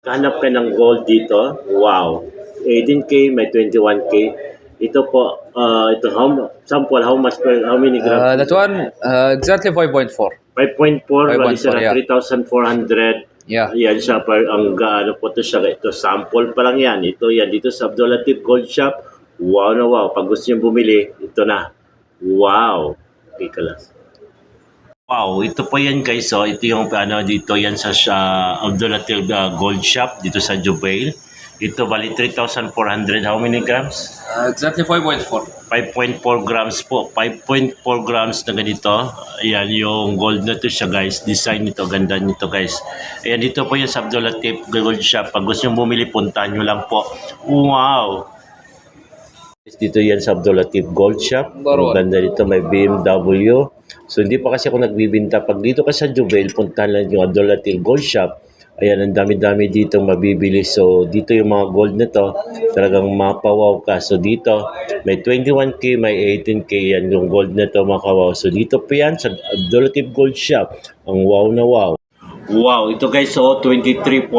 Hanap ka ng gold dito. Wow. 18K, may 21K. Ito po, ito, sample, how many grams? That one exactly 5.4. 5.4, wali 5.4, siya na yeah. 3,400. Yeah. Yan siya, ang gaano po ito siya. Ito, sample pa lang yan. Ito yan, dito sa Abdul Latif Gold Shop. Wow na wow. Pag gusto nyo bumili, ito na. Wow. Okay ka lang. Wow, ito po yan guys. So, ito yung dito yan sa Abdul Latif Gold Shop dito sa Jubail. Ito bali 3,400. How many grams? Exactly 5.4. 5.4 grams po. 5.4 grams na ganito. Ayan yung gold na to siya guys. Design nito, ganda nito guys. Ayan dito po yung sa Abdul Latif Gold Shop. Pag gusto nyo bumili, puntahan nyo lang po. Wow! Dito yan sa Abdul Latif Gold Shop. Ang ganda dito, may BMW. So hindi pa kasi ako nagbibinta. Pag dito ka sa Jubail, puntahan lang yung Abdul Latif Gold Shop. Ayan, ang dami-dami dito mabibili. So dito yung mga gold nito, talagang mapawaw ka. So dito, may 21K, may 18K yan yung gold nito makawaw. So dito pa yan sa Abdul Latif Gold Shop. Ang wow na wow. Wow, ito guys, so 23.3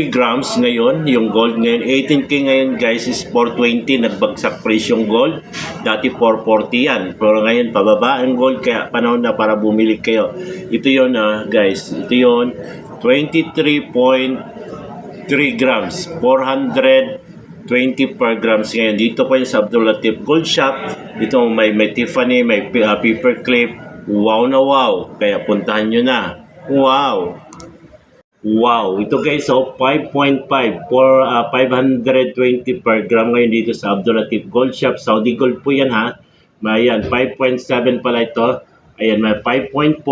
grams ngayon, yung gold ngayon. 18K ngayon guys is 420, nagbagsak price yung gold. Dati 440 yan, pero ngayon pababa ang gold, kaya panahon na para bumili kayo. Ito yun guys, ito yun, 23.3 grams, 420 per grams ngayon. Dito po yung sa Abdul Latif Gold Shop, dito may Tiffany, may paper clip. Wow na wow, kaya puntahan nyo na. Wow! Wow! Ito guys, so 5.5 for 520 per gram ngayon dito sa Abdul Latif Gold Shop. Saudi Gold po yan ha. Ayan, 5.7 pala ito. Ayan, may 5.4.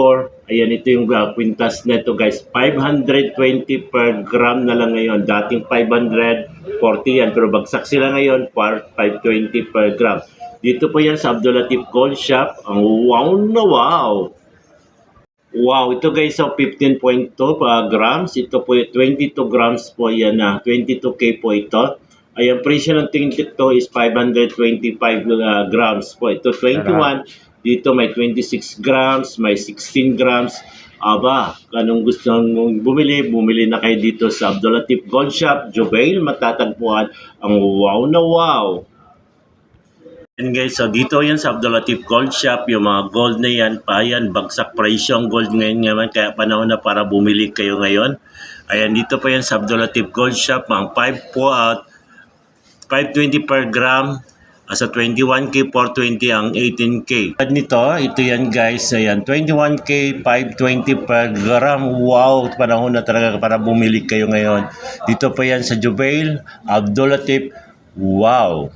Ayan, ito yung quintas neto guys. 520 per gram na lang ngayon. Dating 540 yan. Pero bagsak sila ngayon for 520 per gram. Dito po yan sa Abdul Latif Gold Shop. Ang wow na wow! Wow, ito guys, so 15.2 grams. Ito po 22 grams po yan na 22K po ito. Ayan, presyo ng tingkit to is 525 grams po. Ito 21, dito may 26 grams, may 16 grams. Aba, anong gusto mong bumili na kayo dito sa Abdul Latif Gold Shop, Jubail, matatagpuan ang wow na wow. And guys, so dito yan sa Abdul Latif Gold Shop, yung mga gold na yan, bagsak price yung gold ngayon naman, kaya panahon na para bumili kayo ngayon. Ayan, dito pa yan sa Abdul Latif Gold Shop, mga 520 per gram, sa 21K, 420 ang 18K. At nito, ito yan guys, ayan, 21K, 520 per gram. Wow, panahon na talaga para bumili kayo ngayon. Dito pa yan sa Jubail, Abdul Latif, wow.